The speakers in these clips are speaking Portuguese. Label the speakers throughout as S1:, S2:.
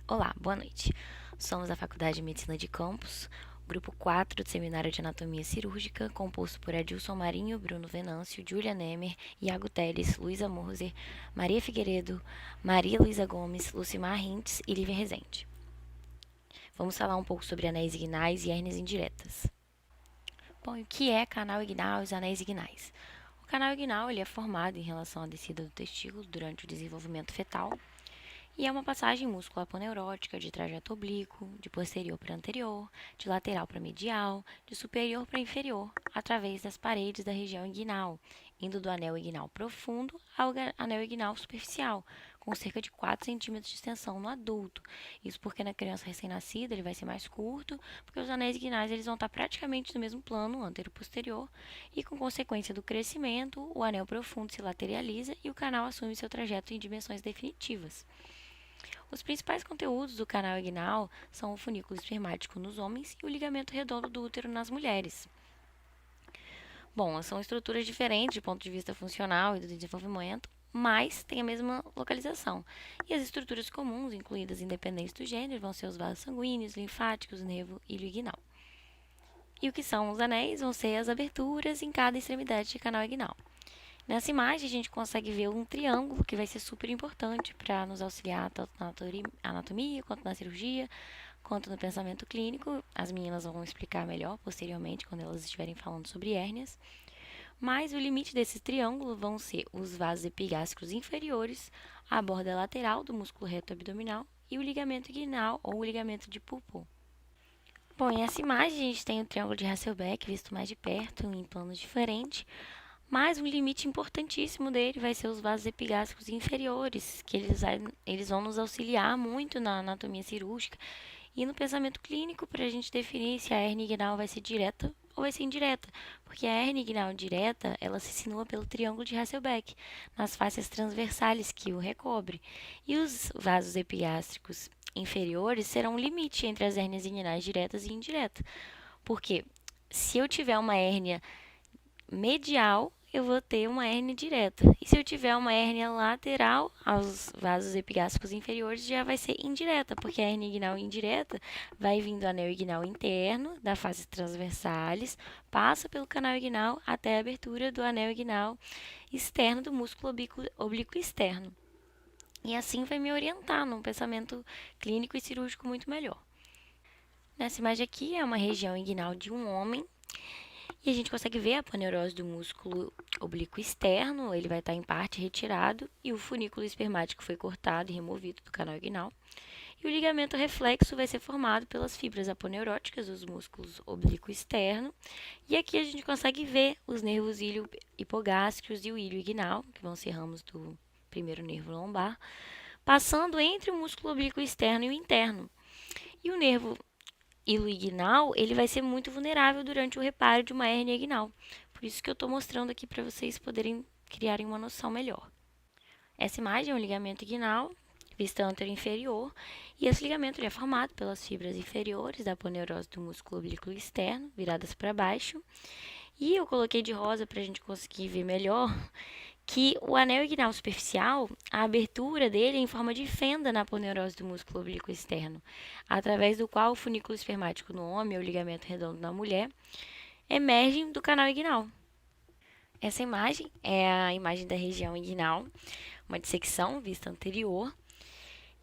S1: Olá, boa noite. Somos da Faculdade de Medicina de Campos, grupo 4 do Seminário de Anatomia Cirúrgica, composto por Adilson Marinho, Bruno Venâncio, Julia Nemer, Iago Teles, Luísa Moser, Maria Figueiredo, Maria Luísa Gomes, Lucimar Rintz e Lívia Rezende. Vamos falar um pouco sobre anéis inguinais e hérnias indiretas. Bom, e o que é canal inguinal e os anéis inguinais? O canal inguinal ele é formado em relação à descida do testículo durante o desenvolvimento fetal e é uma passagem músculo-aponeurótica de trajeto oblíquo, de posterior para anterior, de lateral para medial, de superior para inferior, através das paredes da região inguinal, indo do anel inguinal profundo ao anel inguinal superficial, com cerca de 4 centímetros de extensão no adulto. Isso porque na criança recém-nascida ele vai ser mais curto, porque os anéis inguinais eles vão estar praticamente no mesmo plano, antero-posterior, e com consequência do crescimento, o anel profundo se lateraliza e o canal assume seu trajeto em dimensões definitivas. Os principais conteúdos do canal inguinal são o funículo espermático nos homens e o ligamento redondo do útero nas mulheres. Bom, são estruturas diferentes do ponto de vista funcional e do desenvolvimento, mas têm a mesma localização. E as estruturas comuns, incluídas independentes do gênero, vão ser os vasos sanguíneos, linfáticos, nervo ilioinguinal. E o que são os anéis? Vão ser as aberturas em cada extremidade de canal inguinal. Nessa imagem, a gente consegue ver um triângulo que vai ser super importante para nos auxiliar tanto na anatomia, quanto na cirurgia, quanto no pensamento clínico. As meninas vão explicar melhor posteriormente, quando elas estiverem falando sobre hérnias. Mas o limite desse triângulo vão ser os vasos epigástricos inferiores, a borda lateral do músculo reto abdominal e o ligamento inguinal ou o ligamento de Pupil. Bom, em essa imagem a gente tem o triângulo de Hasselbeck visto mais de perto, em planos diferentes. Mas um limite importantíssimo dele vai ser os vasos epigástricos inferiores, que eles vão nos auxiliar muito na anatomia cirúrgica e no pensamento clínico para a gente definir se a hernia inguinal vai ser direta ou vai ser indireta, porque a hernia inguinal direta ela se insinua pelo triângulo de Hasselbeck, nas faces transversais que o recobre, e os vasos epigástricos inferiores serão um limite entre as hérnias inguinais diretas e indiretas, porque se eu tiver uma hérnia medial, eu vou ter uma hérnia direta. E se eu tiver uma hérnia lateral aos vasos epigástricos inferiores, já vai ser indireta, porque a hérnia inguinal indireta vai vindo do anel inguinal interno, da face transversalis, passa pelo canal inguinal até a abertura do anel inguinal externo do músculo oblíquo externo. E assim vai me orientar num pensamento clínico e cirúrgico muito melhor. Nessa imagem aqui é uma região inguinal de um homem e a gente consegue ver a aponeurose do músculo oblíquo externo, ele vai estar em parte retirado, e o funículo espermático foi cortado e removido do canal inguinal. E o ligamento reflexo vai ser formado pelas fibras aponeuróticas dos músculos oblíquo externo. E aqui a gente consegue ver os nervos ilho hipogástricos e o ilho inguinal, que vão ser ramos do primeiro nervo lombar, passando entre o músculo oblíquo externo e o interno. E o nervo ilioinguinal, ele vai ser muito vulnerável durante o reparo de uma hérnia inguinal. Por isso que eu estou mostrando aqui para vocês poderem criarem uma noção melhor. Essa imagem é um ligamento inguinal, vista anterior-inferior, e esse ligamento é formado pelas fibras inferiores da aponeurose do músculo oblíquo externo, viradas para baixo. E eu coloquei de rosa para a gente conseguir ver melhor que o anel inguinal superficial, a abertura dele é em forma de fenda na aponeurose do músculo oblíquo externo, através do qual o funículo espermático no homem, ou ligamento redondo na mulher, emergem do canal inguinal. Essa imagem é a imagem da região inguinal, uma dissecção vista anterior,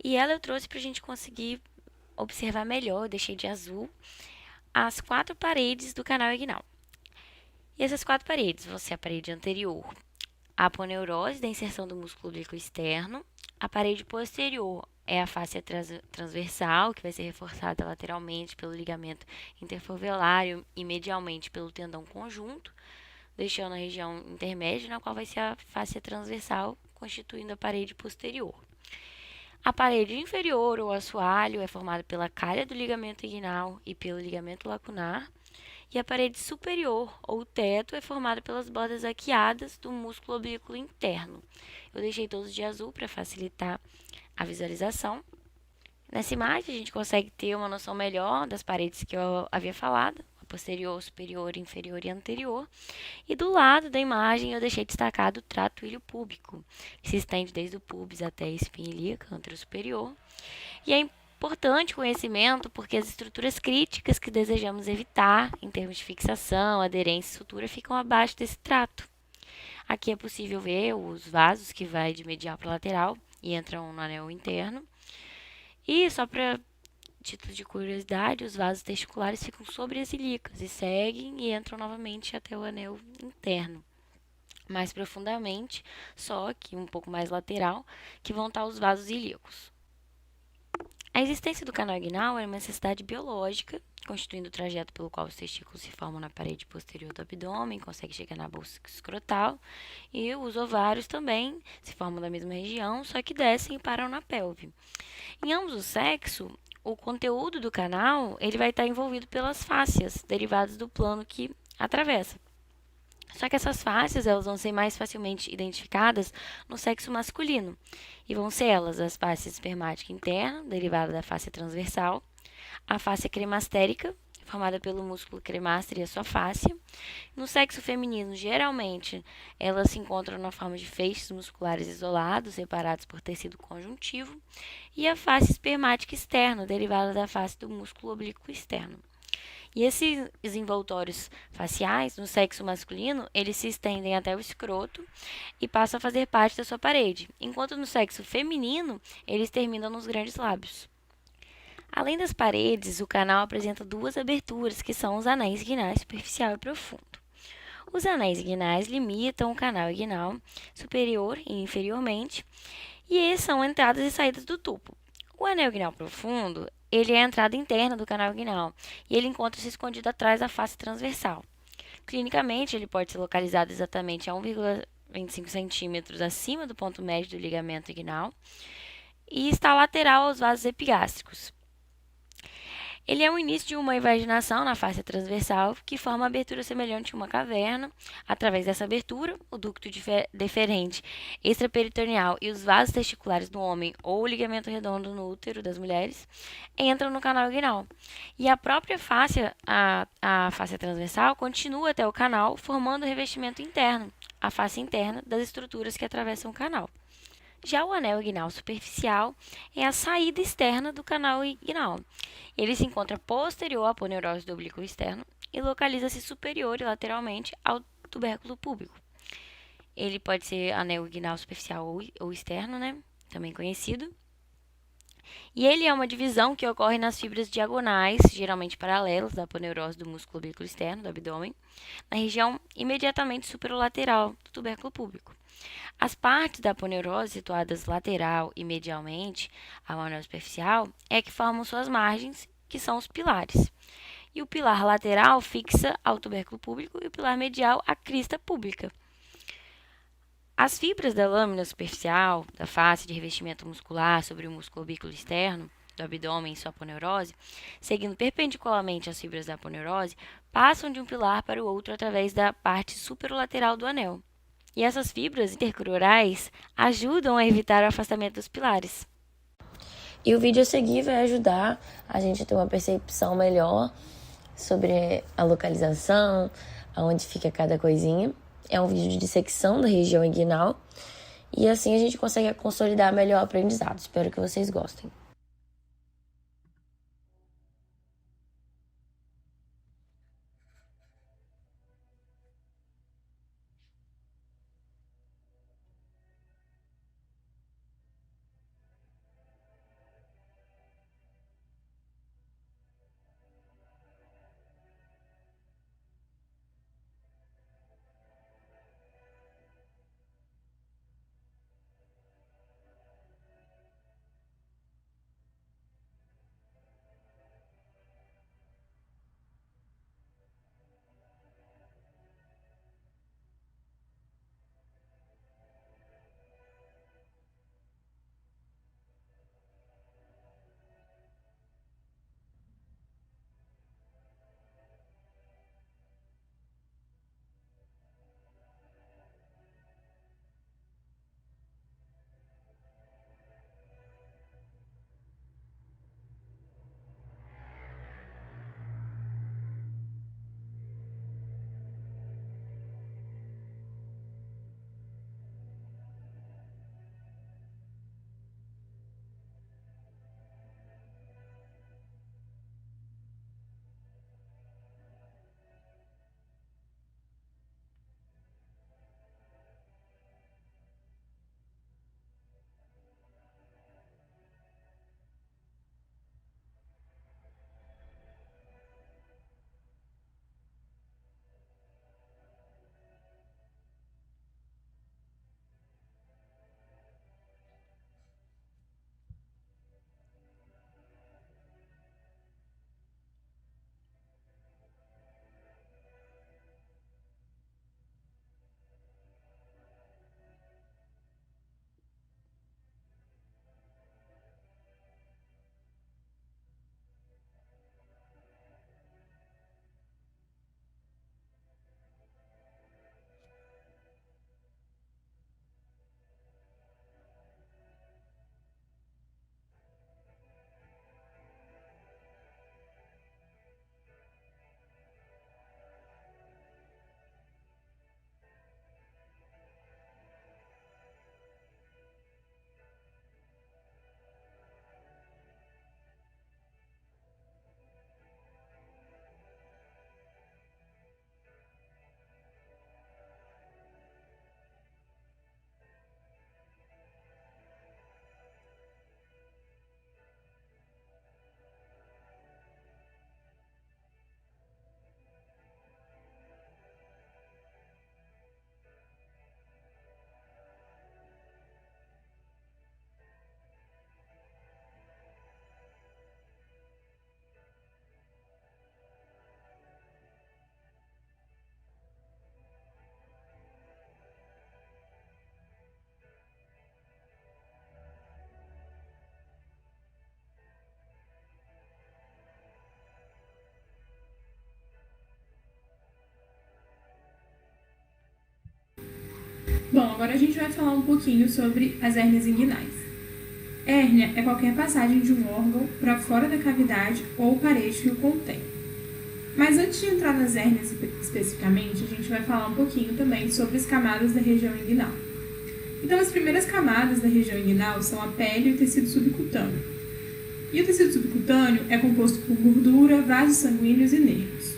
S1: e ela eu trouxe para a gente conseguir observar melhor, eu deixei de azul, as 4 paredes do canal inguinal. E essas 4 paredes vão ser a parede anterior, a aponeurose da inserção do músculo oblíquo externo. A parede posterior é a face transversal, que vai ser reforçada lateralmente pelo ligamento interfoveolário e medialmente pelo tendão conjunto, deixando a região intermédia, na qual vai ser a face transversal, constituindo a parede posterior. A parede inferior, ou assoalho, é formada pela calha do ligamento inguinal e pelo ligamento lacunar. E a parede superior, ou teto, é formada pelas bordas arqueadas do músculo oblíquo interno. Eu deixei todos de azul para facilitar a visualização. Nessa imagem, a gente consegue ter uma noção melhor das paredes que eu havia falado, a posterior, superior, inferior e anterior. E do lado da imagem, eu deixei destacado o trato ilho-púbico, que se estende desde o púbis até a espinha ilíaca, antero-superior. E é importante conhecimento porque as estruturas críticas que desejamos evitar, em termos de fixação, aderência e sutura, ficam abaixo desse trato. Aqui é possível ver os vasos que vai de medial para lateral e entram no anel interno. E só para título de curiosidade, os vasos testiculares ficam sobre as ilíacas e seguem e entram novamente até o anel interno. Mais profundamente, só aqui um pouco mais lateral, que vão estar os vasos ilíacos. A existência do canal inguinal é uma necessidade biológica, constituindo o trajeto pelo qual os testículos se formam na parede posterior do abdômen, consegue chegar na bolsa escrotal, e os ovários também se formam da mesma região, só que descem e param na pelve. Em ambos os sexos, o conteúdo do canal ele vai estar envolvido pelas fáscias derivadas do plano que atravessa. Só que essas fáscias elas vão ser mais facilmente identificadas no sexo masculino. E vão ser elas as fáscias espermática interna, derivada da fáscia transversal, a fáscia cremastérica, formada pelo músculo cremaster e a sua fáscia. No sexo feminino, geralmente, elas se encontram na forma de feixes musculares isolados, separados por tecido conjuntivo, e a face espermática externa, derivada da face do músculo oblíquo externo. E esses envoltórios faciais, no sexo masculino, eles se estendem até o escroto e passam a fazer parte da sua parede, enquanto no sexo feminino, eles terminam nos grandes lábios. Além das paredes, o canal apresenta duas aberturas, que são os anéis inguinais superficial e profundo. Os anéis inguinais limitam o canal inguinal superior e inferiormente, e são entradas e saídas do tubo. O anel inguinal profundo, ele é a entrada interna do canal inguinal, e ele encontra-se escondido atrás da face transversal. Clinicamente, ele pode ser localizado exatamente a 1,25 centímetros acima do ponto médio do ligamento inguinal e está lateral aos vasos epigástricos. Ele é o início de uma invaginação na face transversal, que forma uma abertura semelhante a uma caverna. Através dessa abertura, o ducto deferente extraperitoneal e os vasos testiculares do homem ou o ligamento redondo no útero das mulheres entram no canal inguinal. E a própria face, a face transversal, continua até o canal, formando o revestimento interno, a face interna das estruturas que atravessam o canal. Já o anel inguinal superficial é a saída externa do canal inguinal. Ele se encontra posterior à aponeurose do oblíquo externo e localiza-se superior e lateralmente ao tubérculo púbico. Ele pode ser anel inguinal superficial ou externo, né? Também conhecido. E ele é uma divisão que ocorre nas fibras diagonais, geralmente paralelas, da aponeurose do músculo oblíquo externo do abdômen, na região imediatamente superolateral do tubérculo púbico. As partes da aponeurose situadas lateral e medialmente ao anel superficial é que formam suas margens, que são os pilares. E o pilar lateral fixa ao tubérculo púbico e o pilar medial à crista pública. As fibras da lâmina superficial, da face de revestimento muscular sobre o músculo oblíquo externo, do abdômen e sua aponeurose, seguindo perpendicularmente às fibras da aponeurose, passam de um pilar para o outro através da parte superolateral do anel. E essas fibras intercrurais ajudam a evitar o afastamento dos pilares.
S2: E o vídeo a seguir vai ajudar a gente a ter uma percepção melhor sobre a localização, aonde fica cada coisinha. É um vídeo de dissecção da região inguinal e assim a gente consegue consolidar melhor o aprendizado. Espero que vocês gostem.
S3: Bom, agora a gente vai falar um pouquinho sobre as hérnias inguinais. Hérnia é qualquer passagem de um órgão para fora da cavidade ou parede que o contém. Mas antes de entrar nas hérnias especificamente, a gente vai falar um pouquinho também sobre as camadas da região inguinal. Então, as primeiras camadas da região inguinal são a pele e o tecido subcutâneo. E o tecido subcutâneo é composto por gordura, vasos sanguíneos e nervos.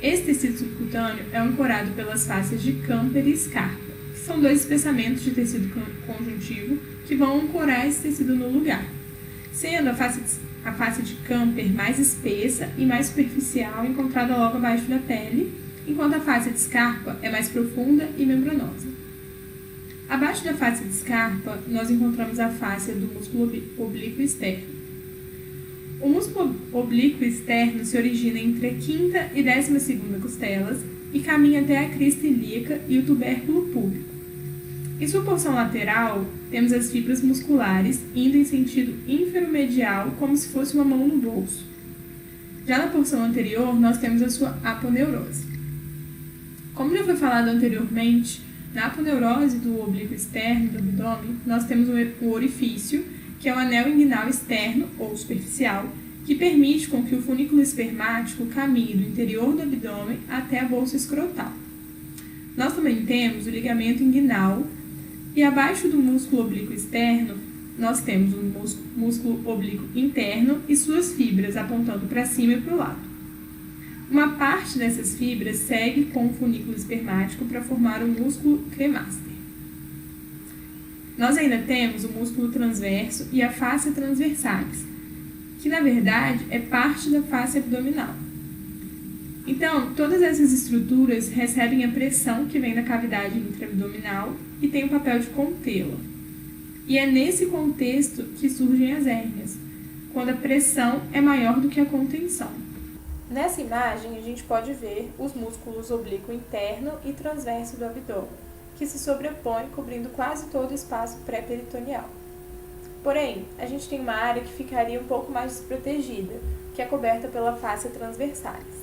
S3: Esse tecido subcutâneo é ancorado pelas fáscias de Camper e Scarpa, que são dois espessamentos de tecido conjuntivo que vão ancorar esse tecido no lugar, sendo a face de Camper mais espessa e mais superficial, encontrada logo abaixo da pele, enquanto a face de Scarpa é mais profunda e membranosa. Abaixo da face de Scarpa, nós encontramos a face do músculo oblíquo externo. O músculo oblíquo externo se origina entre a quinta e 12ª costelas e caminha até a crista ilíaca e o tubérculo púbico. Em sua porção lateral, temos as fibras musculares indo em sentido inferomedial, como se fosse uma mão no bolso. Já na porção anterior, nós temos a sua aponeurose. Como já foi falado anteriormente, na aponeurose do oblíquo externo do abdômen, nós temos o orifício, que é o anel inguinal externo ou superficial, que permite com que o funículo espermático caminhe do interior do abdômen até a bolsa escrotal. Nós também temos o ligamento inguinal e abaixo do músculo oblíquo externo, nós temos o músculo oblíquo interno e suas fibras apontando para cima e para o lado. Uma parte dessas fibras segue com o funículo espermático para formar o músculo cremaster. Nós ainda temos o músculo transverso e a fáscia transversalis, que na verdade é parte da face abdominal. Então, todas essas estruturas recebem a pressão que vem da cavidade intraabdominal e tem o papel de contê-la. E é nesse contexto que surgem as hérnias, quando a pressão é maior do que a contenção. Nessa imagem, a gente pode ver os músculos oblíquo interno e transverso do abdômen, que se sobrepõem, cobrindo quase todo o espaço pré-peritoneal. Porém, a gente tem uma área que ficaria um pouco mais desprotegida, que é coberta pela fáscia transversalis.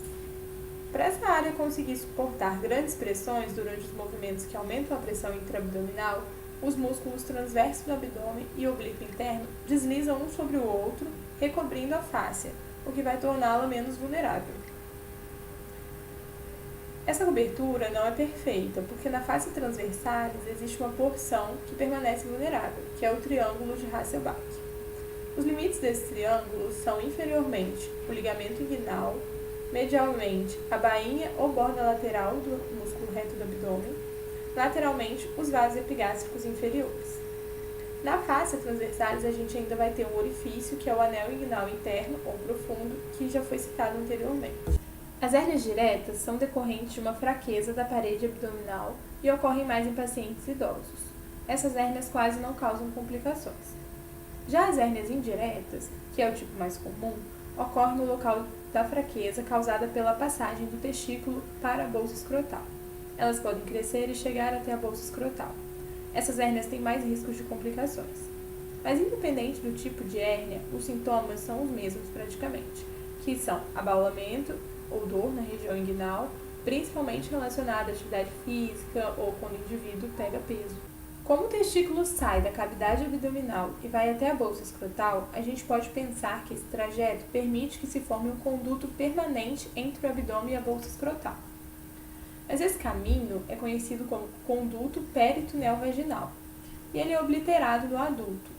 S3: Para essa área conseguir suportar grandes pressões durante os movimentos que aumentam a pressão intraabdominal, os músculos transversos do abdômen e oblíquo interno deslizam um sobre o outro, recobrindo a fáscia, o que vai torná-la menos vulnerável. Essa cobertura não é perfeita, porque na face transversalis existe uma porção que permanece vulnerável, que é o triângulo de Hasselbalch. Os limites desse triângulo são inferiormente o ligamento inguinal, medialmente a bainha ou borda lateral do músculo reto do abdômen, lateralmente os vasos epigástricos inferiores. Na face transversalis a gente ainda vai ter um orifício, que é o anel inguinal interno ou profundo, que já foi citado anteriormente. As hérnias diretas são decorrentes de uma fraqueza da parede abdominal e ocorrem mais em pacientes idosos. Essas hérnias quase não causam complicações. Já as hérnias indiretas, que é o tipo mais comum, ocorrem no local da fraqueza causada pela passagem do testículo para a bolsa escrotal. Elas podem crescer e chegar até a bolsa escrotal. Essas hérnias têm mais riscos de complicações. Mas independente do tipo de hérnia, os sintomas são os mesmos praticamente, que são abaulamento ou dor na região inguinal, principalmente relacionada à atividade física ou quando o indivíduo pega peso. Como o testículo sai da cavidade abdominal e vai até a bolsa escrotal, a gente pode pensar que esse trajeto permite que se forme um conduto permanente entre o abdômen e a bolsa escrotal. Mas esse caminho é conhecido como conduto peritoneal-vaginal, e ele é obliterado no adulto.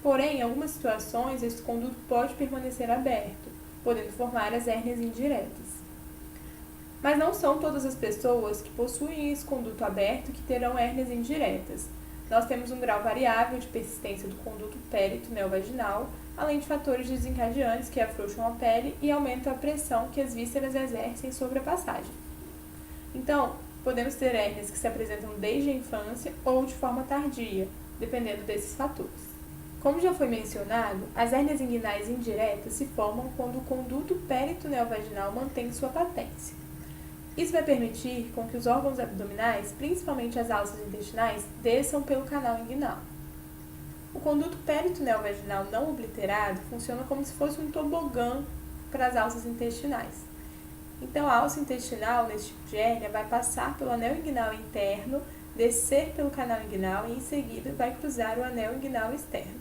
S3: Porém, em algumas situações, esse conduto pode permanecer aberto, podendo formar as hérnias indiretas. Mas não são todas as pessoas que possuem esse conduto aberto que terão hérnias indiretas. Nós temos um grau variável de persistência do conduto peritoneal-vaginal, além de fatores desencadeantes que afrouxam a pele e aumentam a pressão que as vísceras exercem sobre a passagem. Então, podemos ter hérnias que se apresentam desde a infância ou de forma tardia, dependendo desses fatores. Como já foi mencionado, as hérnias inguinais indiretas se formam quando o conduto peritoneal-vaginal mantém sua patência. Isso vai permitir com que os órgãos abdominais, principalmente as alças intestinais, desçam pelo canal inguinal. O conduto peritoneal-vaginal não obliterado funciona como se fosse um tobogã para as alças intestinais. Então, a alça intestinal, nesse tipo de hérnia, vai passar pelo anel inguinal interno, descer pelo canal inguinal e em seguida vai cruzar o anel inguinal externo.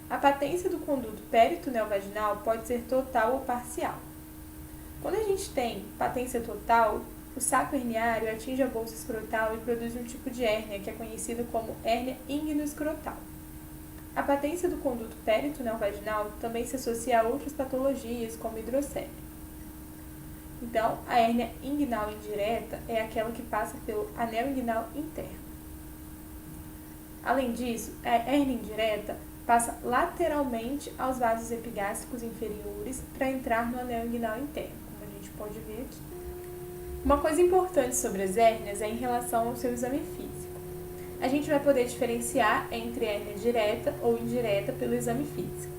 S3: A patência do conduto peritoneovaginal pode ser total ou parcial. Quando a gente tem patência total, o saco herniário atinge a bolsa escrotal e produz um tipo de hérnia que é conhecida como hérnia inguinoescrotal. A patência do conduto peritoneovaginal também se associa a outras patologias, como hidrocele. Então, a hérnia inguinal indireta é aquela que passa pelo anel inguinal interno. Além disso, a hérnia indireta passa lateralmente aos vasos epigástricos inferiores para entrar no anel inguinal interno, como a gente pode ver aqui. Uma coisa importante sobre as hérnias é em relação ao seu exame físico. A gente vai poder diferenciar entre hérnia direta ou indireta pelo exame físico.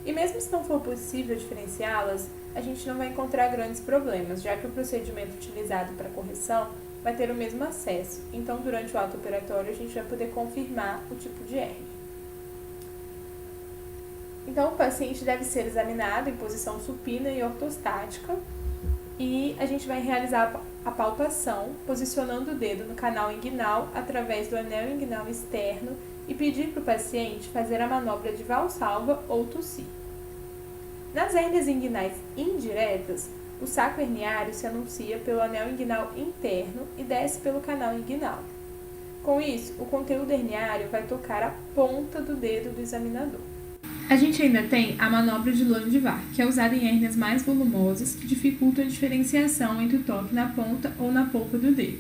S3: E mesmo se não for possível diferenciá-las, a gente não vai encontrar grandes problemas, já que o procedimento utilizado para correção vai ter o mesmo acesso. Então, durante o ato operatório, a gente vai poder confirmar o tipo de hérnia. Então, o paciente deve ser examinado em posição supina e ortostática e a gente vai realizar a palpação, posicionando o dedo no canal inguinal através do anel inguinal externo e pedir para o paciente fazer a manobra de valsalva ou tossir. Nas hérnias inguinais indiretas, o saco herniário se anuncia pelo anel inguinal interno e desce pelo canal inguinal. Com isso, o conteúdo herniário vai tocar a ponta do dedo do examinador. A gente ainda tem a manobra de Landivar, que é usada em hérnias mais volumosas que dificultam a diferenciação entre o toque na ponta ou na polpa do dedo,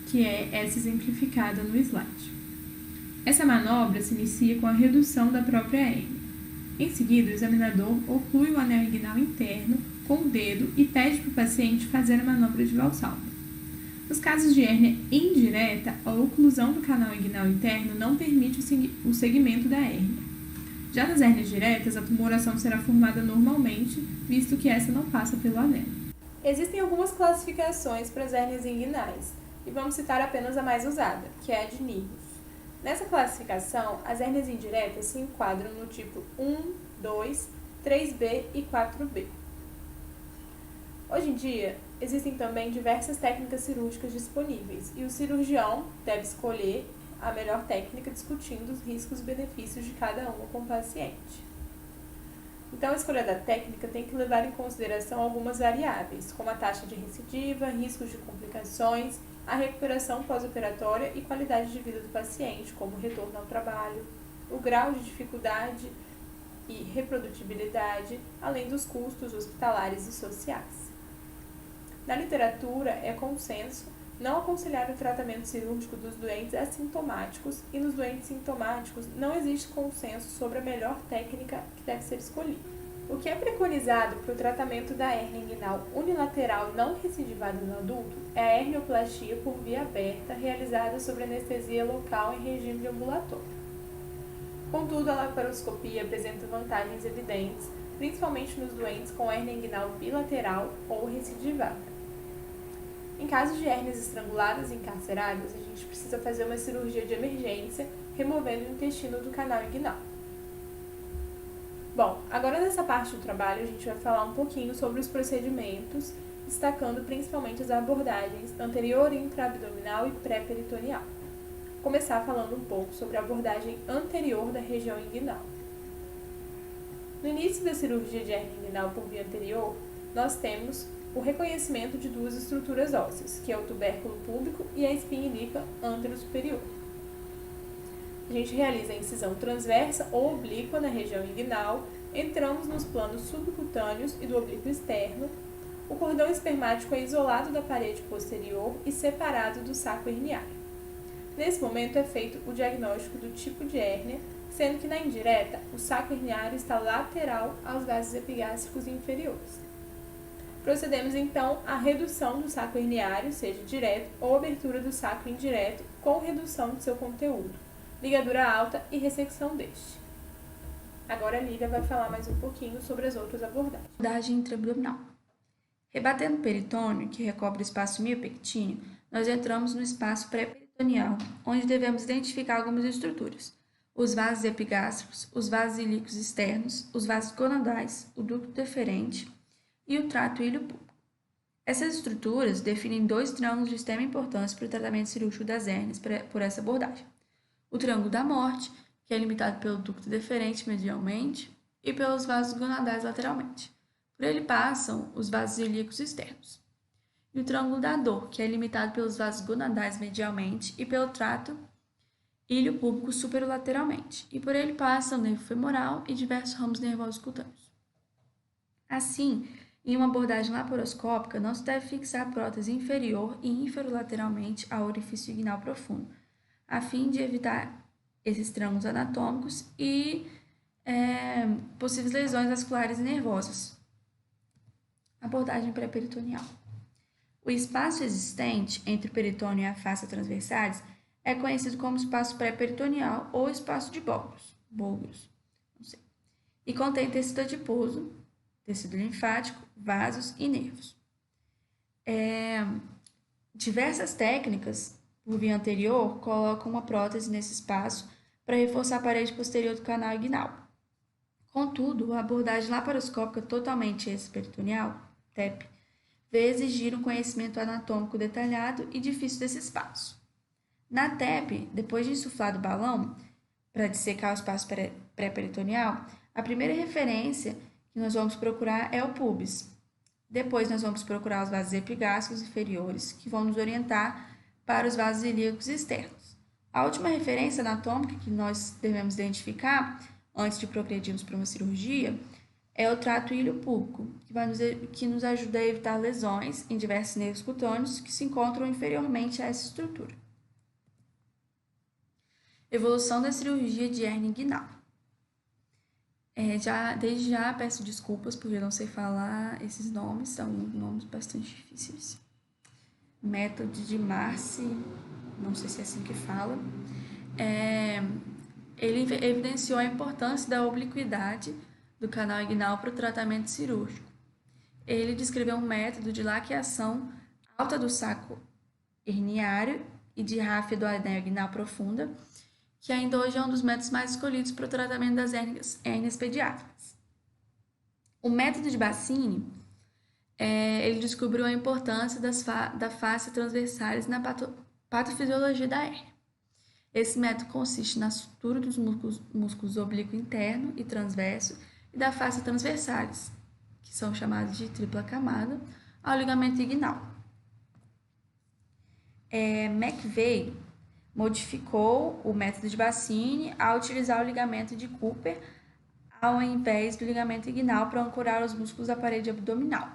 S3: que é essa exemplificada no slide. Essa manobra se inicia com a redução da própria hérnia. Em seguida, o examinador oclui o anel inguinal interno com o dedo e pede para o paciente fazer a manobra de valsalva. Nos casos de hérnia indireta, a oclusão do canal inguinal interno não permite o segmento da hérnia. Já nas hérnias diretas, a tumoração será formada normalmente, visto que essa não passa pelo anel. Existem algumas classificações para as hérnias inguinais, e vamos citar apenas a mais usada, que é a de Nihus. Nessa classificação, as hérnias indiretas se enquadram no tipo 1, 2, 3B e 4B. Hoje em dia, existem também diversas técnicas cirúrgicas disponíveis, e o cirurgião deve escolher a melhor técnica discutindo os riscos e benefícios de cada uma com o paciente. Então, a escolha da técnica tem que levar em consideração algumas variáveis, como a taxa de recidiva, riscos de complicações, a recuperação pós-operatória e qualidade de vida do paciente, como o retorno ao trabalho, o grau de dificuldade e reprodutibilidade, além dos custos hospitalares e sociais. Na literatura, é consenso não aconselhar o tratamento cirúrgico dos doentes assintomáticos e nos doentes sintomáticos não existe consenso sobre a melhor técnica que deve ser escolhida. O que é preconizado para o tratamento da hérnia inguinal unilateral não recidivada no adulto é a hernioplastia por via aberta realizada sobre anestesia local em regime de ambulatório. Contudo, a laparoscopia apresenta vantagens evidentes, principalmente nos doentes com hérnia inguinal bilateral ou recidivada. Em casos de hérnias estranguladas e encarceradas, a gente precisa fazer uma cirurgia de emergência, removendo o intestino do canal inguinal. Bom, agora nessa parte do trabalho a gente vai falar um pouquinho sobre os procedimentos, destacando principalmente as abordagens anterior intraabdominal e pré-peritoneal. Vou começar falando um pouco sobre a abordagem anterior da região inguinal. No início da cirurgia de hérnia inguinal por via anterior, nós temos o reconhecimento de duas estruturas ósseas, que é o tubérculo púbico e a espinha ilíaca antero-superior. A gente realiza a incisão transversa ou oblíqua na região inguinal, entramos nos planos subcutâneos e do oblíquo externo, o cordão espermático é isolado da parede posterior e separado do saco herniário. Nesse momento é feito o diagnóstico do tipo de hérnia, sendo que na indireta o saco herniário está lateral aos vasos epigástricos inferiores. Procedemos então à redução do saco herniário, seja direto ou abertura do saco indireto, com redução de seu conteúdo, ligadura alta e ressecção deste. Agora a Lívia vai falar mais um pouquinho sobre as outras abordagens.
S4: Abordagem intraabdominal. Rebatendo o peritônio, que recobre o espaço miopectíneo, nós entramos no espaço pré-peritoneal, onde devemos identificar algumas estruturas: os vasos epigástricos, os vasos ilíacos externos, os vasos gonadais, o ducto deferente e o trato ilho púbico. Essas estruturas definem dois triângulos de extrema importância para o tratamento cirúrgico das hérnias por essa abordagem. O triângulo da morte, que é limitado pelo ducto deferente medialmente e pelos vasos gonadais lateralmente. Por ele passam os vasos ilíacos externos. E o triângulo da dor, que é limitado pelos vasos gonadais medialmente e pelo trato ilho púbico superolateralmente. E por ele passa o nervo femoral e diversos ramos nervosos cutâneos. Assim, em uma abordagem laparoscópica, não se deve fixar a prótese inferior e inferolateralmente ao orifício inguinal profundo, a fim de evitar esses triângulos anatômicos e possíveis lesões vasculares e nervosas. Abordagem pré-peritoneal. O espaço existente entre o peritônio e a face transversalis é conhecido como espaço pré-peritoneal ou espaço de bulgros, e contém tecido adiposo, tecido linfático, vasos e nervos. Diversas técnicas por via anterior colocam uma prótese nesse espaço para reforçar a parede posterior do canal inguinal. Contudo, a abordagem laparoscópica totalmente extraperitoneal, TEP, vai exigir um conhecimento anatômico detalhado e difícil desse espaço. Na TEP, depois de insuflado o balão, para dissecar o espaço pré-peritoneal, a primeira referência que nós vamos procurar é o pubis. Depois nós vamos procurar os vasos epigástricos inferiores, que vão nos orientar para os vasos ilíacos externos. A última referência anatômica que nós devemos identificar, antes de progredirmos para uma cirurgia, é o trato ilho-púbico, que nos ajuda a evitar lesões em diversos nervos cutâneos que se encontram inferiormente a essa estrutura. Evolução da cirurgia de hérnia inguinal. Desde já peço desculpas porque eu não sei falar esses nomes, são nomes bastante difíceis. Método de Marcy, não sei se é assim que fala. Ele evidenciou a importância da obliquidade do canal inguinal para o tratamento cirúrgico. Ele descreveu um método de laqueação alta do saco herniário e de ráfia do anel inguinal profunda, que ainda hoje é um dos métodos mais escolhidos para o tratamento das hérnias pediátricas. O método de Bassini, ele descobriu a importância da face transversalis na patofisiologia da hérnia. Esse método consiste na sutura dos músculos oblíquo interno e transverso e da face transversalis, que são chamados de tripla camada, ao ligamento inguinal. McVeigh modificou o método de Bassini ao utilizar o ligamento de Cooper ao invés do ligamento inguinal para ancorar os músculos da parede abdominal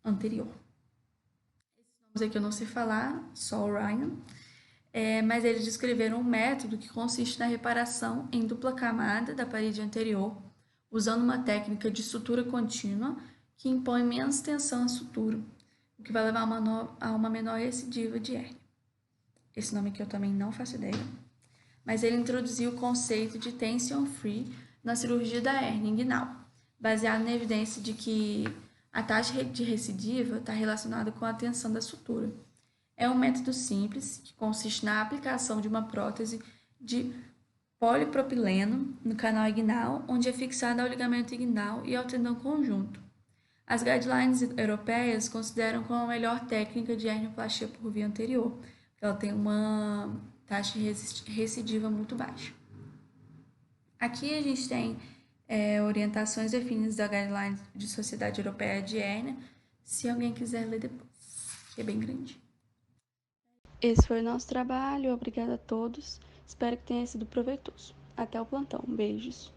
S4: anterior. Esses nomes aqui eu não sei falar, só o Ryan, mas eles descreveram um método que consiste na reparação em dupla camada da parede anterior, usando uma técnica de sutura contínua que impõe menos tensão à sutura, o que vai levar a uma menor recidiva de hérnia. Esse nome aqui eu também não faço ideia, mas ele introduziu o conceito de tension free na cirurgia da hérnia inguinal, baseado na evidência de que a taxa de recidiva está relacionada com a tensão da sutura. É um método simples que consiste na aplicação de uma prótese de polipropileno no canal inguinal, onde é fixada ao ligamento inguinal e ao tendão conjunto. As guidelines europeias consideram como a melhor técnica de hernioplastia por via anterior, porque ela tem uma taxa de recidiva muito baixa. Aqui a gente tem orientações definidas da Guidelines de Sociedade Europeia de Hérnia, se alguém quiser ler depois, que é bem grande.
S5: Esse foi o nosso trabalho, obrigada a todos, espero que tenha sido proveitoso. Até o plantão, beijos.